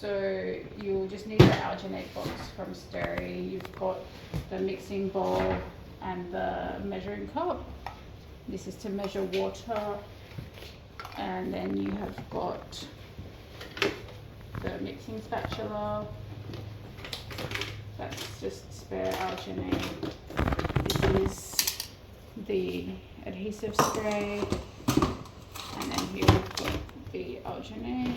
So you'll just need the alginate box from Steri. You've got the mixing bowl and the measuring cup. This is to measure water. And then you have got the mixing spatula. That's just spare alginate. This is the adhesive spray. And then here we've got the alginate.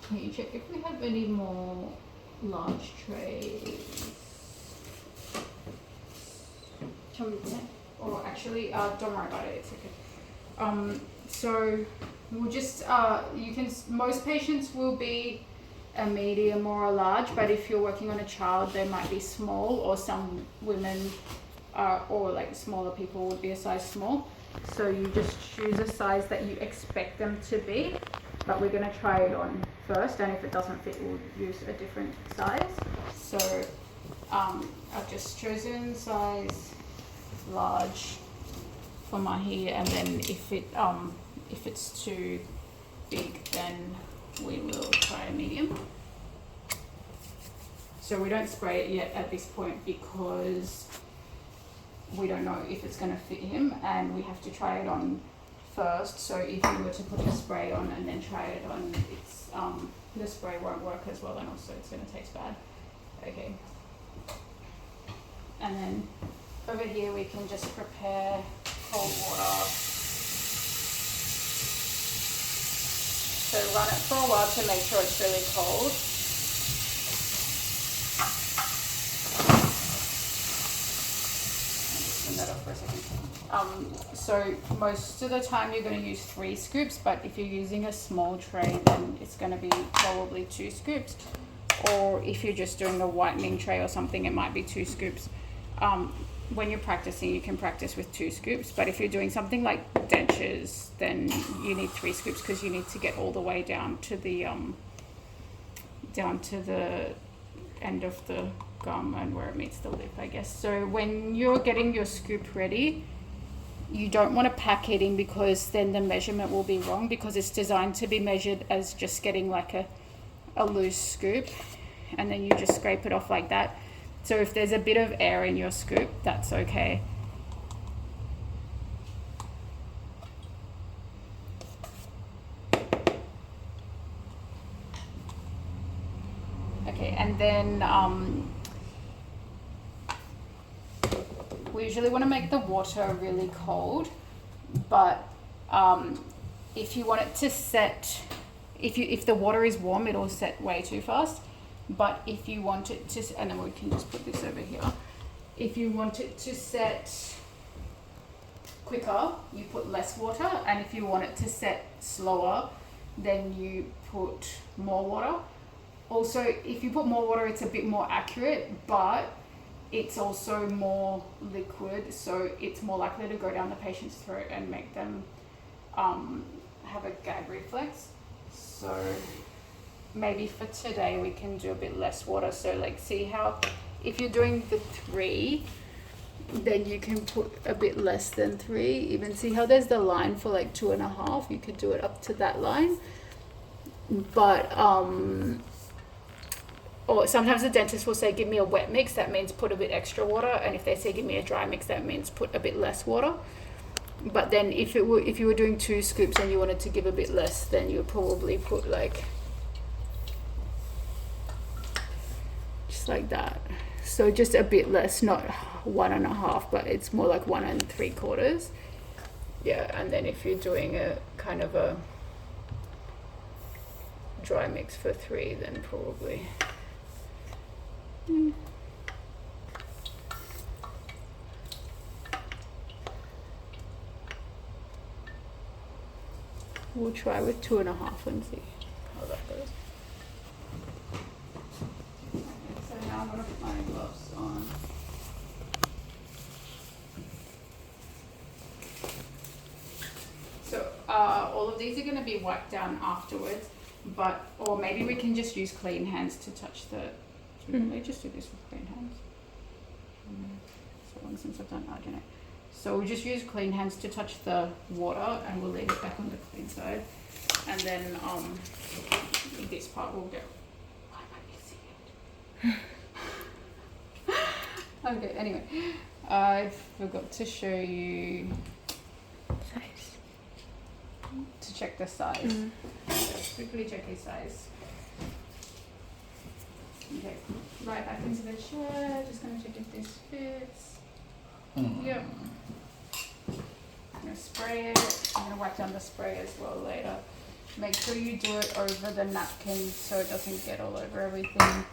Can you check if we have any more large trays? Or actually, don't worry about it, it's okay. So we'll just, most patients will be a medium or a large, but if you're working on a child, they might be small, or some women or like smaller people would be a size small. So you just choose a size that you expect them to be. But we're going to try it on first, and if it doesn't fit, we'll use a different size. So I've just chosen size large for Mahi, and then if it's too big, then we will try a medium. So we don't spray it yet at this point because we don't know if it's going to fit him, and we have to try it on first. So if you were to put the spray on and then try it on, it's the spray won't work as well, and also it's going to taste bad. Okay. And then over here we can just prepare cold water. So run it for a while to make sure it's really cold. That off for a second. So most of the time you're going to use 3 scoops, but if you're using a small tray, then it's going to be probably 2 scoops. Or if you're just doing a whitening tray or something, it might be 2 scoops. When you're practicing, you can practice with 2 scoops, but if you're doing something like dentures, then you need 3 scoops because you need to get all the way down to the end of the gum and where it meets the lip, I guess. So when you're getting your scoop ready, you don't want to pack it in because then the measurement will be wrong, because it's designed to be measured as just getting like a loose scoop, and then you just scrape it off like that. So if there's a bit of air in your scoop, that's okay. Okay, and then we usually want to make the water really cold, but if you want it to set, if the water is warm, it'll set way too fast. But if you want it to, and then we can just put this over here. If you want it to set quicker, you put less water, and if you want it to set slower, then you put more water. Also, if you put more water, it's a bit more accurate, but it's also more liquid, so it's more likely to go down the patient's throat and make them have a gag reflex. So maybe for today we can do a bit less water. So like, see how if you're doing the 3, then you can put a bit less than 3. Even see how there's the line for like 2.5, you could do it up to that line. But or sometimes the dentist will say, give me a wet mix, that means put a bit extra water. And if they say, give me a dry mix, that means put a bit less water. But then if you were doing 2 scoops and you wanted to give a bit less, then you would probably put like, just like that. So just a bit less, not 1.5, but it's more like 1 3/4. Yeah, and then if you're doing a kind of a dry mix for 3, then probably we'll try with 2.5 and see how that goes. I'm gonna put my gloves on. So all of these are gonna be wiped down afterwards, or maybe we can just use clean hands to touch the. Let me just do this with clean hands. So long since I've done alginate. So we'll just use clean hands to touch the water, and we'll leave it back on the clean side. And then this part will go. Why am I missing it? Okay, anyway, I forgot to show you Size. to check the size. Let's quickly check his size. Okay, right back into the chair. Just gonna check if this fits. Yep. I'm gonna spray it. I'm gonna wipe down the spray as well later. Make sure you do it over the napkin so it doesn't get all over everything.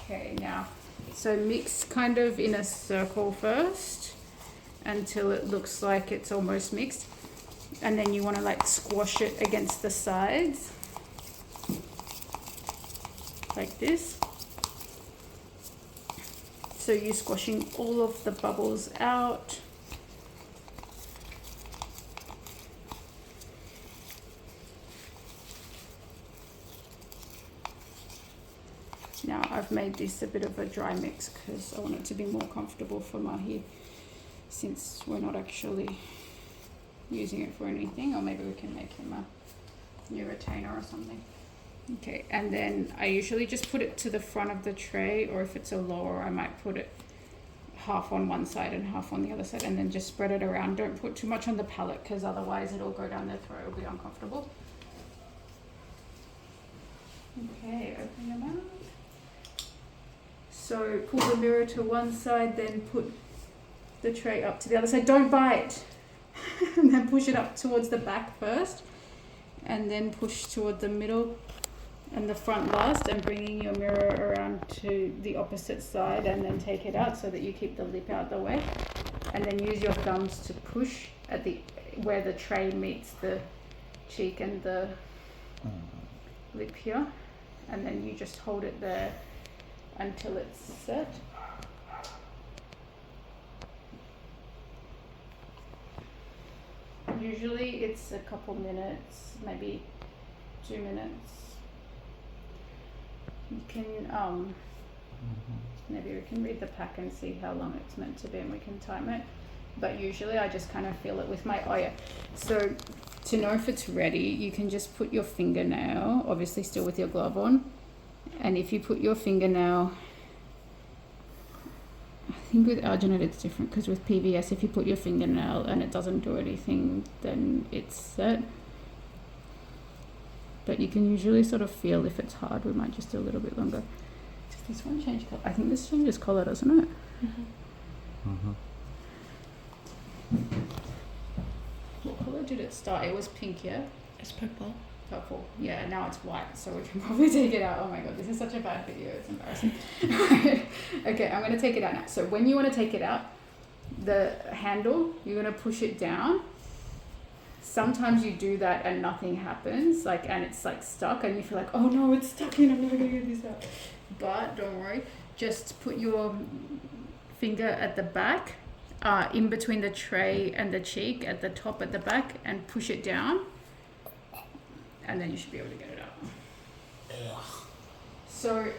Okay, now, so mix kind of in a circle first until it looks like it's almost mixed. And then you want to like squash it against the sides. Like this. So you're squashing all of the bubbles out. Now I've made this a bit of a dry mix because I want it to be more comfortable for Mahi, since we're not actually using it for anything, or maybe we can make him a new retainer or something. Okay, and then I usually just put it to the front of the tray, or if it's a lower, I might put it half on one side and half on the other side, and then just spread it around. Don't put too much on the palate because otherwise it'll go down their throat, it'll be uncomfortable. Okay, open your mouth. So pull the mirror to one side, then put the tray up to the other side. Don't bite! And then push it up towards the back first, and then push toward the middle and the front last, and bringing your mirror around to the opposite side, and then take it out so that you keep the lip out the way, and then use your thumbs to push at the where the tray meets the cheek and the lip here, and then you just hold it there until it's set. Usually it's a couple minutes, maybe 2 minutes. You can maybe we can read the pack and see how long it's meant to be, and we can time it. But usually I just kind of feel it with my So to know if it's ready, you can just put your fingernail, obviously still with your glove on, and if you put your fingernail, I think with alginate it's different, because with PVS if you put your fingernail and it doesn't do anything, then it's set. But you can usually sort of feel if it's hard. We might just do a little bit longer. Does this one change colour? I think this changes colour, doesn't it? What colour did it start? It was pink, yeah? It's purple. Purple. Yeah, now it's white, so we can probably take it out. Oh my god, this is such a bad video. It's embarrassing. Okay, I'm going to take it out now. So when you want to take it out, the handle, you're going to push it down. Sometimes you do that and nothing happens, and it's like stuck, and you feel like, oh no, it's stuck in, I'm never gonna get this out. But don't worry, just put your finger at the back, in between the tray and the cheek, at the top, at the back, and push it down, and then you should be able to get it out. So,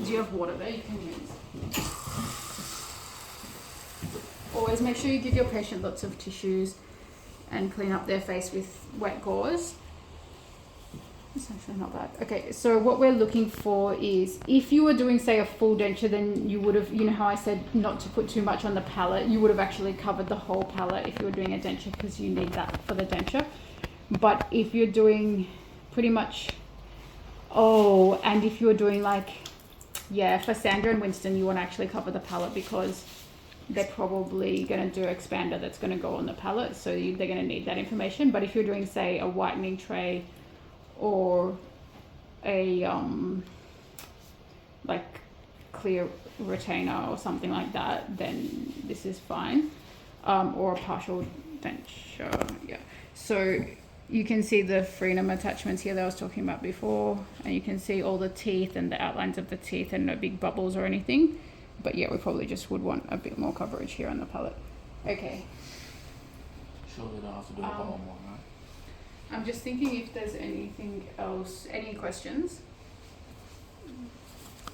do you have water there? You can use. Always make sure you give your patient lots of tissues and clean up their face with wet gauze. It's actually not bad. Okay, so what we're looking for is, if you were doing, say, a full denture, then you would have, you know how I said not to put too much on the palate, you would have actually covered the whole palate if you were doing a denture, because you need that for the denture. But if you're doing pretty much, and if you're doing for Sandra and Winston, you want to actually cover the palate, because they're probably going to do expander that's going to go on the palate, so they're going to need that information. But if you're doing, say, a whitening tray or a clear retainer or something like that, then this is fine, or a partial denture. So you can see the frenum attachments here that I was talking about before, and you can see all the teeth and the outlines of the teeth and no big bubbles or anything. But yeah, we probably just would want a bit more coverage here on the palate. Okay. Surely they don't have to do a bottom one, right? I'm just thinking if there's anything else, any questions?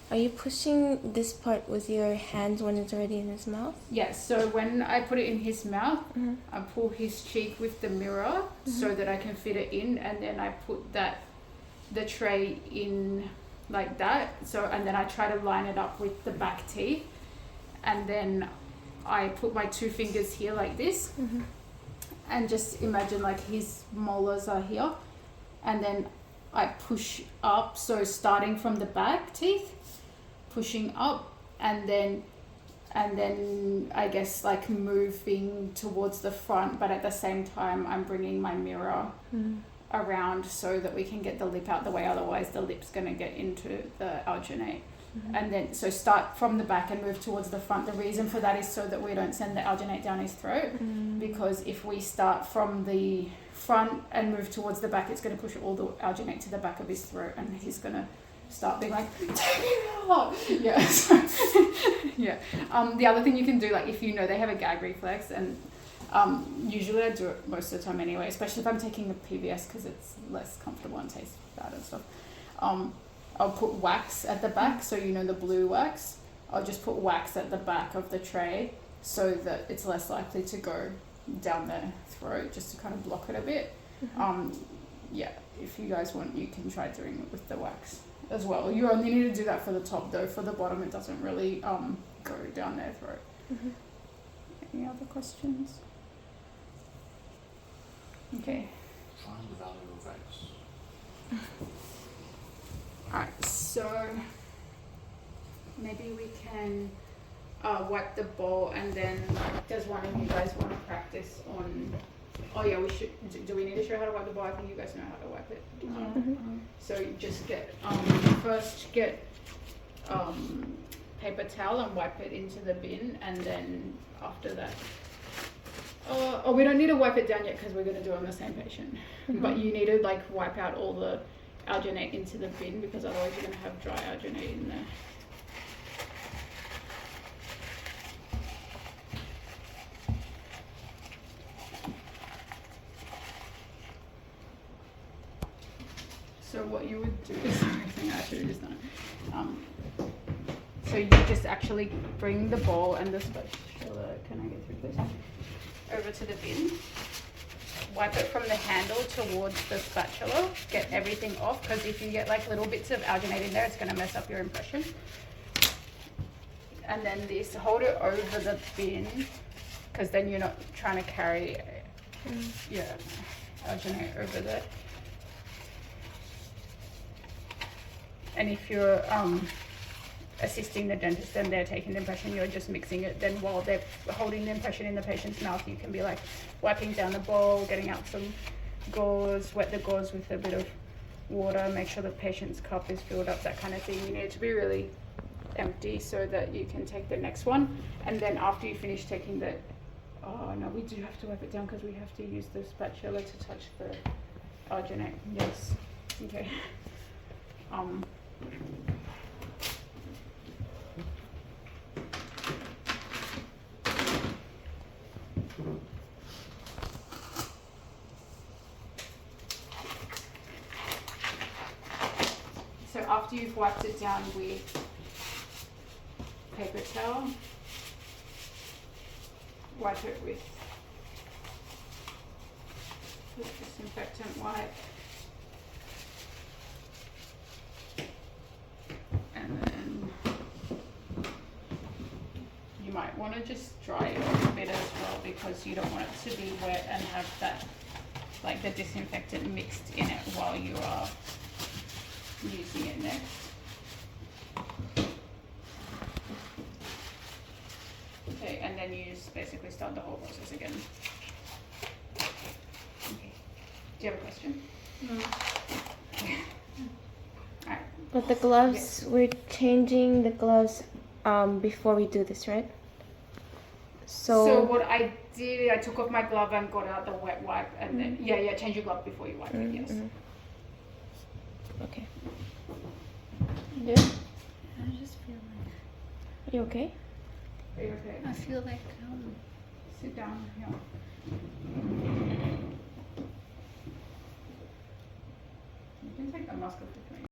Are you pushing this part with your hands when it's already in his mouth? Yes, so when I put it in his mouth, I pull his cheek with the mirror so that I can fit it in, and then I put the tray in like that. So, and then I try to line it up with the back teeth, and then I put my 2 fingers here like this, and just imagine like his molars are here, and then I push up, so starting from the back teeth, pushing up, and then I guess like moving towards the front, but at the same time I'm bringing my mirror around so that we can get the lip out the way, otherwise the lip's going to get into the alginate. And then so start from the back and move towards the front. The reason for that is so that we don't send the alginate down his throat, because if we start from the front and move towards the back, it's going to push all the alginate to the back of his throat, and he's going to start being like, take it out. Yeah. Yeah. The other thing you can do, like if you know they have a gag reflex, and usually I do it most of the time anyway, especially if I'm taking the PVS because it's less comfortable and tastes bad and stuff. I'll put wax at the back, so you know the blue wax. I'll just put wax at the back of the tray so that it's less likely to go down their throat, just to kind of block it a bit. Yeah, if you guys want, you can try doing it with the wax as well. You only need to do that for the top though. For the bottom, it doesn't really go down their throat. Any other questions? Okay. Find the value of X. Alright, so maybe we can wipe the bowl, and then does one of you guys want to practice on, oh yeah, we should, do we need to show how to wipe the bowl? I think you guys know how to wipe it. So you just get, first get paper towel and wipe it into the bin, and then after that, oh, we don't need to wipe it down yet because we're going to do it on the same patient. But you need to like wipe out all the alginate into the bin, because otherwise you're going to have dry alginate in there. So what you would do is, I should have just done it. So you just actually bring the bowl and the spatula, can I get through this? Over to the bin. Wipe it from the handle towards the spatula. Get everything off, because if you get like little bits of alginate in there, it's going to mess up your impression. And then this, hold it over the bin, because then you're not trying to carry alginate over there. And if you're assisting the dentist and they're taking the impression, you're just mixing it. Then while they're holding the impression in the patient's mouth, you can be like wiping down the bowl, getting out some gauze, wet the gauze with a bit of water, make sure the patient's cup is filled up, that kind of thing. You need it to be really empty so that you can take the next one. And then after you finish taking the, oh no, we do have to wipe it down because we have to use the spatula to touch the alginate. Yes. Okay. So after you've wiped it down with paper towel, wipe it with disinfectant wipe. And then you might want to just dry it a bit as well, because you don't want it to be wet and have that, like the disinfectant mixed in it while you are using it next. Okay, and then you just basically start the whole process again. Okay. Do you have a question? No. Alright. But the gloves, we're changing the gloves before we do this, right? So what I did, I took off my glove and got out the wet wipe, and then change your glove before you wipe it. Yes. Okay. Good. I just feel like. You okay? Are you okay? I feel like. Sit down. Yeah. You can take the mask off.